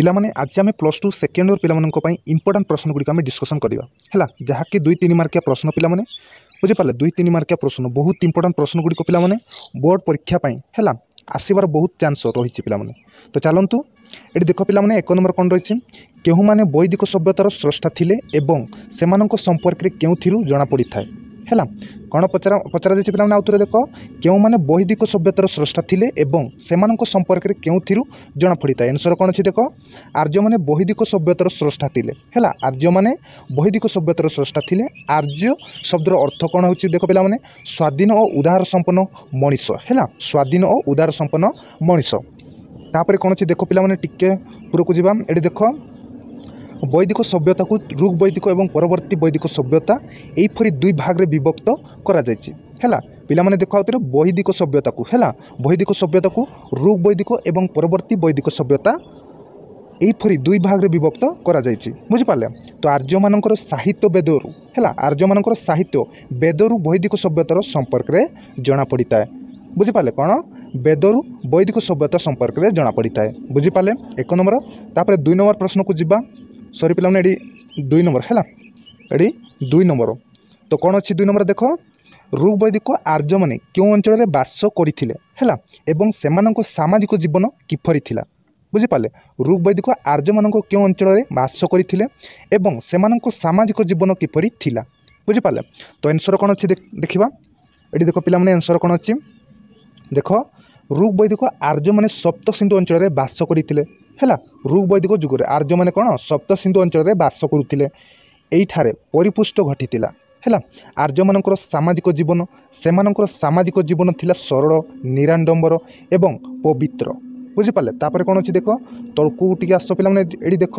पिलामाने आज आम +2 second year पिलामानंको important प्रश्न गुड़िक आम डिस्कसन करवा है जहाँकि 2-3 मार्किया प्रश्न पिलामाने बुझीपारे 2-3 मार्किया प्रश्न बहुत इंपोर्टेंट प्रश्न गुड़िक पिलामाने बोर्ड परीक्षा है आसबार बहुत चांस रही पिलामाने। तो चलतु ये देख पिलामाने 1 नंबर कौन रही केहू माने वैदिक सभ्यतार स्रष्टा थिले एवं सेमानंको संपर्क में केउथिरु जना पड़ी थाए है कौन पचरा जाए पिलामाने आउथरे देख केउ माने वैदिक सभ्यतार स्रष्टा थिले एवं सेमानंको संपर्क में केउथिरु जना पड़ी थाए। आंसर कौन अच्छी देख आर्य माने वैदिक सभ्यतार स्रष्टा थिले है आर्य माने वैदिक सभ्यतार स्रष्टा थिले। आर्य शब्दर अर्थ कौन हो देख पिलामाने स्वाधीन और उदार संपन्न मनीष है स्वाधीन और उदार संपन्न मनीष। तापर कौन अच्छी देख पिलामाने टिके पूरा को जीवा ये देख वैदिक सभ्यता को ऋग वैदिक और परवर्ती वैदिक सभ्यता यहीपरी 2 भाग में विभक्त करा जायछि है पिलामाने देख वैदिक सभ्यता को है वैदिक सभ्यता को ऋग वैदिक और परवर्ती वैदिक सभ्यता यहीपरी 2 भाग में विभक्त करा जायछि बुझिपारे। तो आर्य मानकर साहित्य वेदरू है आर्य मानकर साहित्य वेदरू वैदिक सभ्यतार संपर्क में जना पड़ी थाए बुझिपारे कौन वेदरू वैदिक सभ्यता संपर्क में जना पड़ी थाए बुझिपारे 1 नंबर। तापर 2 नंबर प्रश्न को जीवा सॉरी पिलामाने एडी 2 नंबर है एडी 2 नंबर। तो कौन अच्छी 2 नंबर देख ऋग वैदिक आर्य माने क्यों अंचल में बास करथिले है एवं सेमानंको सामाजिक जीवन किपरि थिला बुझिपारे ऋग वैदिक आर्य मानंको क्यों अंचल में बास करथिले एवं सेमानंको सामाजिक जीवन किपरि थिला बुझिपारे। तो आंसर कौन अच्छी देखिबा एडी देख पिलामाने आंसर कौन अच्छी देख ऋग वैदिक आर्य माने सप्त सिंधु अंचल में बास करथिले है ऋग वैदिक जुगरे आर्य माने कौन सप्त सिंधु अंचल में बास करुथिले एइठारे परिपुष्ट घटितिला है आर्य मानकर सामाजिक जीवन सेमानकर सामाजिक जीवन थिला सरल निराडंबर एवं पवित्र बुझिपारे। तापर कौन अच्छी देख तलकू टिके आस पिलामाने एडी देख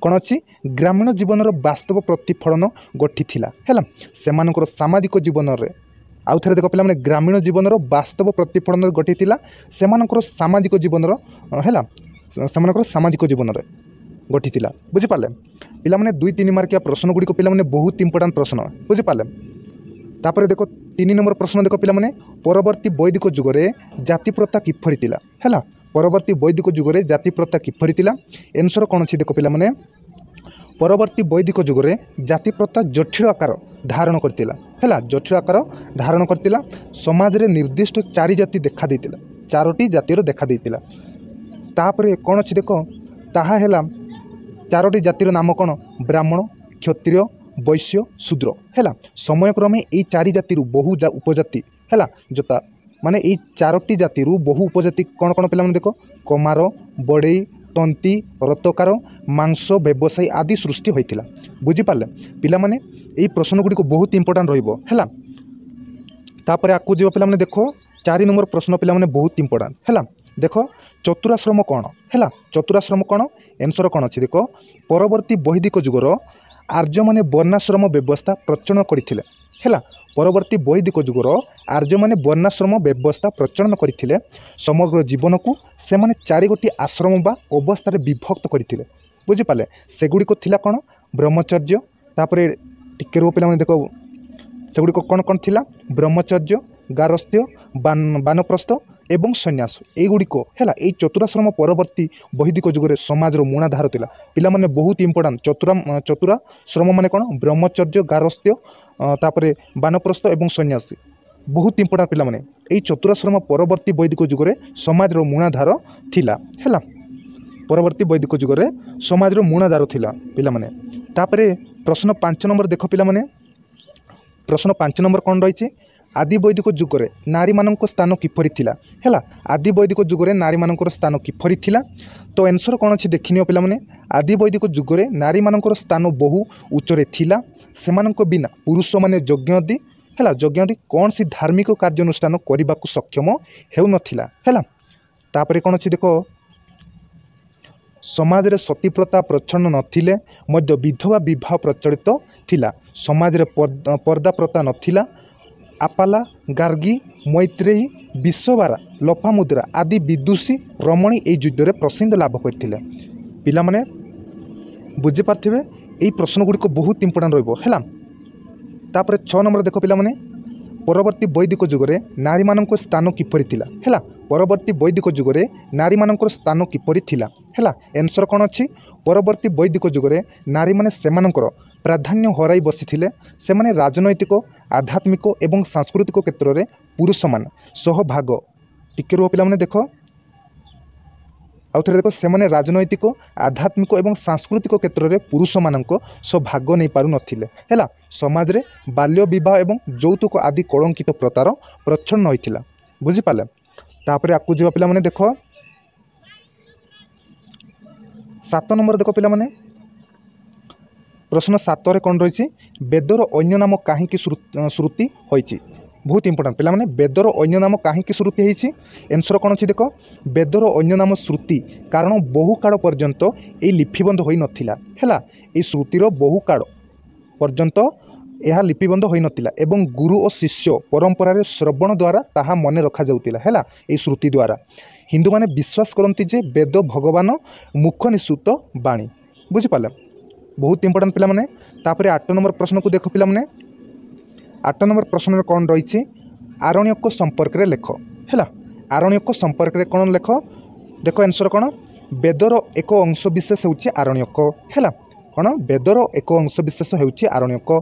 कौन अच्छी ग्रामीण जीवन वास्तव प्रतिफलन घटिथिला है सेमानकर सामाजिक जीवन रे आउ थे देख पिलामाने ग्रामीण जीवन वास्तव प्रतिफलन घटिथिला सेमानकर सामाजिक जीवन है सेमानकर सामाजिक जीवन रे घटिथिला बुझिपारे। पिलामाने 2-3 मार्किया प्रश्न गुड़िक पिलामाने बहुत इंपोर्टेंट प्रश्न बुझिपारे। तापर देख 3 नंबर प्रश्न देख पिलामाने परवर्ती वैदिक जुगरे जाति प्रथा किपरि थिला है परवर्ती वैदिक जुगरे जाति प्रथा किपरि थिला। आंसर कौन अच्छी देख पिलामाने परवर्ती वैदिक जुगरे जाति प्रथा जटिल आकार धारण करतिला है जटिल आकार धारण करतिला समाज रे निर्दिष्ट 4 जाति देखा देतिला 4टी जातिर देखा देतिला। तापर कौन अच्छी देख ताहा हैला 4टी जातिर नाम कौन ब्राह्मण क्षत्रिय वैश्य शूद्र है समय क्रमे यही 4 जाति बहु उपजाति है जोता माने यही 4टी जाति बहु उपजाति कौन कौन पिला देख कमार बड़े तंती रतकार मांस व्यवसायी आदि सृष्टि होता बुझिपारे। पिलामाने यही प्रश्न गुड़ी बहुत इंपोर्टेंट रहिबो है। तापर आकु जीव पिलामाने देख 4 नंबर प्रश्न पिलामाने बहुत इंपोर्टेंट है देख चतुराश्रम कौन है चतुराश्रम कौन आंसर कौन अच्छी देख परवर्ती वैदिक जुगर आर्य माने वर्णाश्रम व्यवस्था प्रचलन करथिले है परवर्ती वैदिक जुगर आर्य माने वर्णाश्रम व्यवस्था प्रचलन करथिले समग्र जीवन को से माने 4 गोटी आश्रम बा अवस्था विभक्त करथिले बुझिपारे सेगुड़िक थिला कौन ब्रह्मचर्य तापर टिके रो पिला देख सेगुड़िक कौन कौन थिला ब्रह्मचर्य गारस्थ्य बानप्रस्थ एवं सन्यास एगुड़िक है यही चतुराश्रम परवर्ती वैदिक जुगरे समाज मूलाधार थिला पिलामाने बहुत इंपोर्टेंट चतुराश्रम माने कौन ब्रह्मचर्य गारस्थ्य तापर बानप्रस्थ एवं सन्यासी बहुत इंपोर्टेंट पिलामाने यही चतुराश्रम परवर्ती वैदिक जुगरे समाज मूलाधार थिला है परवर्ती वैदिक जुगरे समाज मूलाधार थिला पिलामाने। तापर प्रश्न 5 नंबर देख पिलामाने प्रश्न 5 नंबर कौन रही आदि वैदिक जुगरे नारी मानक स्थान किपरि थिला है आदि वैदिक जुगरे नारी मानकर स्थान किपरि थिला। तो आंसर कौन अच्छी देखिनियो पिलामाने आदि वैदिक जुगरे नारी मानकर स्थान बहु उच्चरे थिला सेमानक बिना पुरुष माने यज्ञ यज्ञ कौन सी धार्मिक कार्यानुष्ठान करने को सक्षम हेउ नथिला है। तापर कौन अच्छी देख समाज रे सती प्रथा प्रचलन नथिले मध्य विधवा विवाह प्रचलित थिला समाज रे पर्दा प्रथा नथिला आपाला गार्गी मैत्रेयी विश्वबारा लोपामुद्रा आदि विदुषी रमणी यही युद्ध में प्रसिद्ध लाभ करथिले पिलामाने बुझी पार्थिबे यही प्रश्न गुड़िक बहुत इंपोर्टेंट रहिबो है। तापर 6 नंबर देख पिलामाने परवर्ती वैदिक जुगरे नारी मानक स्थान किपरि थिला है परवर्ती वैदिक जुगरे नारी मानकर स्थान किपरि थिला हैला आंसर कौन अच्छी परवर्ती वैदिक जुगरे नारी माने सेमानकर प्राधान्य हराई बसिथिले सेमाने राजनैतिक आध्यात्मिक एवं सांस्कृतिक क्षेत्र में पुरुष मान सहभाग टिके रुह पिला माने देख आउ थे देख से राजनैतिक आध्यात्मिक एवं सांस्कृतिक क्षेत्र में पुरुष मानक सह भाग नहीं पारु नथिले हैला समाज रे बाल्य विवाह एवं यौतुक आदि कलंकित प्रतार प्रच्छन्न होइथिला बुझिपाले तापरे आकु जीवा पिला माने देख 7 नंबर देख पिला माने प्रश्न 7 रे कोन रहिछि वेदर अन्य नाम काहेकि श्रुति होइछि बहुत इंपोर्टेंट पे मैंने वेदर अन्य नाम कहीं श्रुति होती आंसर कौन अच्छी देख वेदर अन्य नाम श्रुति कारण बहु काल पर्यंत ये लिपिबंध हो नाला है श्रुतिर बहु काल पर्यंत यह लिपिबंध हो नाला एवं गुरु और शिष्य परंपरा श्रवण द्वारा ताहा मन रखा जाउतिला है ये श्रुति द्वारा हिंदू माने विश्वास करती जे वेद भगवान मुख निःसृत बाणी बुझिपारे बहुत इंपोर्टेंट पे मैंने 8 नंबर प्रश्न को देख पे मैंने 8 नंबर प्रश्न में कौन रही आरण्यक संपर्क में लेख है आरण्यक संपर्क में कौन लेख देख आंसर कौन वेदर एक अंश विशेष होची आरण्यक है कौन वेदर एक अंश विशेष होची आरण्यक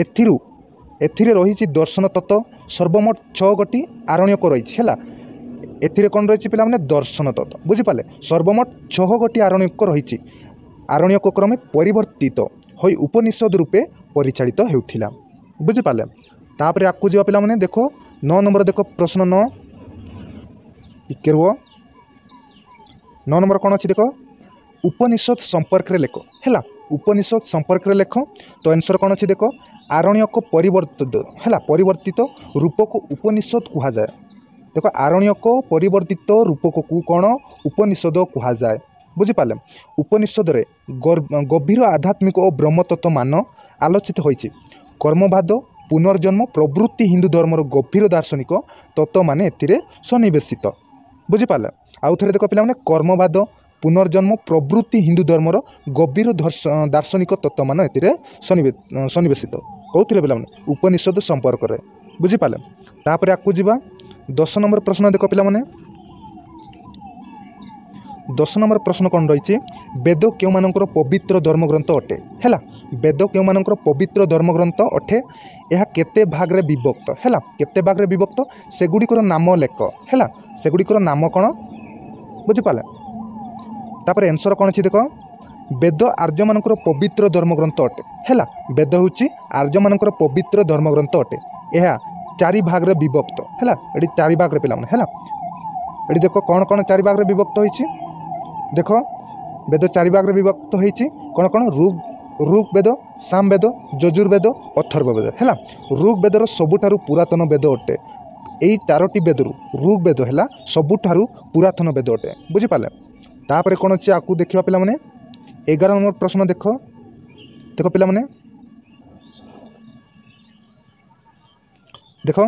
एथिरे रही दर्शन तत्व सर्वमोट 6 गोटी आरण्यक रही है एथिरे कौन रही पे मैंने दर्शन तत्व बुझिपारे सर्वमोट 6 गोटी आरण्यक रही आरण्यक क्रमे परिवर्तित हो उपनिषद रूपे परिचालित होउथिला बुझिपारे तापर आकु जीवा पिला माने देखो 9 नंबर देख प्रश्न 9 इके रुह 9 नंबर कौन अच्छी देख उपनिषद संपर्क रे लेख है उपनिषद संपर्क रे लेख तो आंसर कौन अच्छी देख आरण्यक परिवर्तित है परिवर्तित रूप को उपनिषद कहा जाए देख आरण्यक परिवर्तित रूप को कौन उपनिषद कहा जाए बुझिपारे उपनिषद रे गभीर आध्यात्मिक और ब्रह्मतत्व मान आलोचित होइछि कर्मवाद पुनर्जन्म प्रवृत्ति हिंदू धर्मर गभीर दार्शनिक तत्व माने एथिरे सन्निवेशित बुझिपारे आउ थे देख पे कर्मवाद पुनर्जन्म प्रवृत्ति हिंदू धर्मर गभीर दार्शनिक तत्व मान एथिरे सन्निवेशित कौन पे उपनिषद संपर्क में बुझिपारे तापर आकु जीवा 10 नंबर प्रश्न देख पे 10 नंबर प्रश्न कौन रही वेद क्यों मानकर पवित्र धर्मग्रंथ अटे है वेद क्यों मानकर पवित्र धर्मग्रंथ अटे यह केते भाग रे विभक्त है केते भाग रे विभक्त सेगुड़िकर नाम लेख है सेगुड़िकर नाम कौन बुझिपारे तापर आंसर कौन अच्छी देख वेद आर्य मानकर पवित्र धर्मग्रंथ अटे है वेद हूँ आर्य मानकर पवित्र धर्मग्रंथ अटे यह 4 भाग रे विभक्त है ये 4 भाग रे पिला है ये देख कौन कौन 4 भाग रे विभक्त होइछि देख वेद 4 भाग रे विभक्त होइछि कौन कौन ऋग वेद साम वेद यजुर्वेद अथर्व वेद है ऋग वेदर सबुठारु पुरातन वेद अटे यही 4टी वेदरू ऋग वेद है सबुठारु पुरातन वेद अटे बुझिपारे तापर कौन अच्छे आपको देखा पे 11 नंबर प्रश्न देख देख पे देख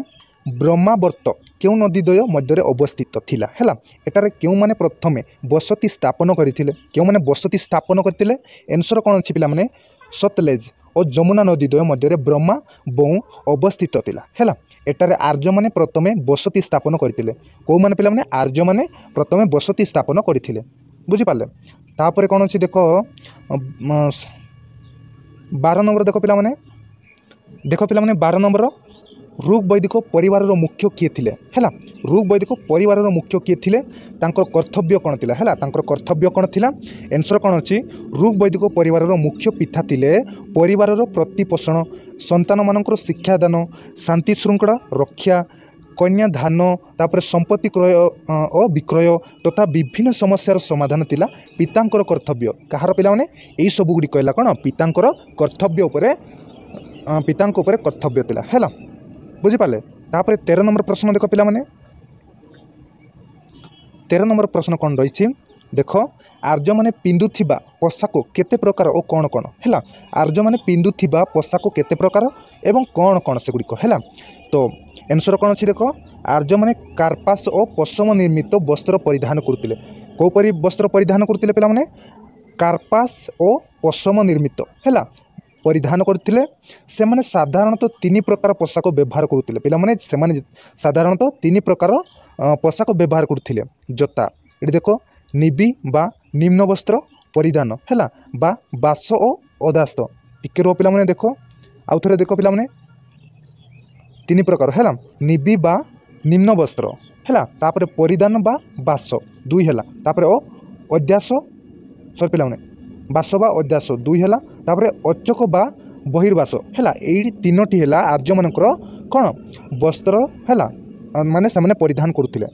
ब्रह्मावर्त क्यों नदीद्वय मध्य अवस्थित थिला है एटारे क्यों माने प्रथमे बसती स्थापन करथिले क्यों माने बसती स्थापन करथिले आंसर कौन अच्छी पिला माने सतलेज और जमुना नदीद्वय मध्य ब्रह्मा बहु अवस्थित थिला है एटारे आर्य माने प्रथमे बसती स्थापन करथिले को माने पिला माने आर्य माने प्रथमे बसती स्थापन करथिले बुझिपारे तापर कौन अच्छी देख 12 नंबर देख पिला माने 12 नंबर ऋग वैदिक परिवार मुख्य किए थिले हैला ऋग वैदिक परिवार मुख्य किए थिले तांकर कर्तव्य कौन थिला हैला तांकर कर्तव्य कौन थिला आंसर कौन अच्छी ऋग वैदिक परिवार मुख्य पिता थिले परिवार प्रतिपोषण संतान मानकर शिक्षादान शांति श्रृंखला रक्षा कन्या धान तापर संपत्ति क्रय और विक्रय तथा विभिन्न समस्यार समाधान थिला पितांकर कर्तव्य कहार पिला माने एई सब गुडी कहला कौन पितांकर कर्तव्य उपरे पितांक उपरे कर्तव्य थिला हैला बुझिपारे तापर 13 नंबर प्रश्न देख पिला माने 13 नंबर प्रश्न कौन रही देख आर्य माने पिंधुथिबा पोशाक केते प्रकार और कौन कौन है आर्य माने पिंधुथिबा पोशाक केते प्रकार एवं कौन कौन से गुड़िक है तो आंसर कौन अच्छी देख आर्य माने कार्पास और पशम निर्मित वस्त्र परिधान करते कौपरी वस्त्र परिधान करते पे कार्पास और पशम निर्मित है परिधान करथिले सेमाने साधारणतः तीन प्रकार पोशाक व्यवहार करुथिले पिला माने सेमाने साधारणतः तीन प्रकार पोशाक व्यवहार करुथिले जोता एठी देखो निबी बा निम्न वस्त्र परिधान हैला बा बास ओ अदास्त टिके रो पिला माने देखो आउ थरे देखो पिला माने तीन प्रकार हैला निबी बा निम्न वस्त्र हैला तापरे परिधान बा बास दुई हैला तापरे ओ अध्यास सर पिला माने बास बा अध्यास दुई हैला तापरे अचक बा बहिर्वास हैला एई तीनोटी हैला आर्य मानकर कोन वस्त्र हैला माने सामने परिधान करुथिले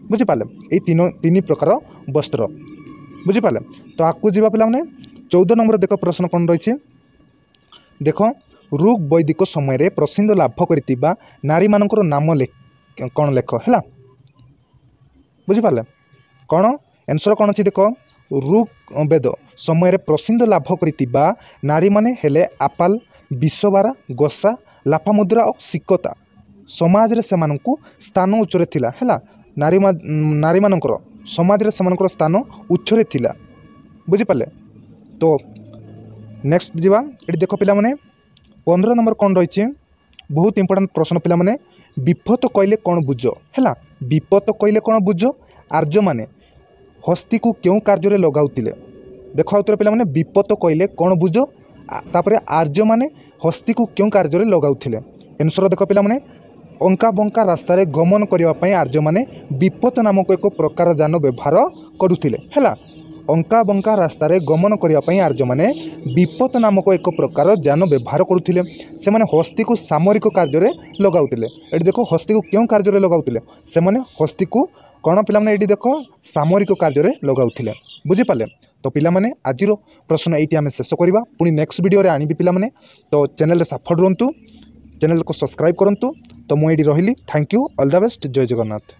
बुझि पाले एई तीन प्रकार वस्त्र बुझि पाले। तो आकु जीवा पिला माने 14 नंबर देखो प्रश्न कोन रहिछि देखो ऋग वैदिक समय रे प्रसिद्ध लाभ करितिबा नारी मानकर नाम कोन लेख हैला बुझि पाले कोन आंसर कोन अछि देखो ऋग वेद समय रे प्रसिद्ध लाभ करितिबा नारी माने हेले आपाल विश्वबारा गोसा लाफामुद्रा और सिकता समाज रे सेमानकु स्थान उच्चरे थिला हैला नारी मानकर समाज रे सेमानकर स्थान उच्चरे थिला बुझि पाले। तो नेक्स्ट जीवा एटी देखो पिला माने 15 नंबर कोन रहिछि बहुत इंपोर्टेंट प्रश्न पिला माने विपत कहले कोन बुझो हैला विपत कहले कोन बुझो आर्य माने हस्ती को क्यों कार्य रे लगाउतिले देखो आउतरे पिला माने विपत कहले कोन बुझो तापरे आर्य माने हस्ती को क्यों कार्य रे लगाउतिले आंसर देखो पिला माने अंका बंका रास्ता रे गमन करिवा पई आर्य माने विपत नामक एक प्रकार जान व्यवहार करुथिले हैला अंका बंका रास्ता रे गमन करिवा पई आर्य माने विपत नामक एक प्रकार जान व्यवहार करुथिले से माने हस्ती को सामरिक कार्य रे लगाउतिले एठी देखो हस्ती को क्यों कार्य रे लगाउतिले से माने हस्ती को कोन पिला माने एठी देखो सामरिक कार्य रे लगाउथिले बुझि पाले। तो पिला माने आजिरो प्रश्न एठी आमे शेष करबा पुनी नेक्स्ट वीडियो रे आनिबी पिला माने तो चैनल रे सपोर्ट रहंतु चैनल को सब्सक्राइब करंतु। तो मु एठी रहिली thank you all the best जय जगन्नाथ।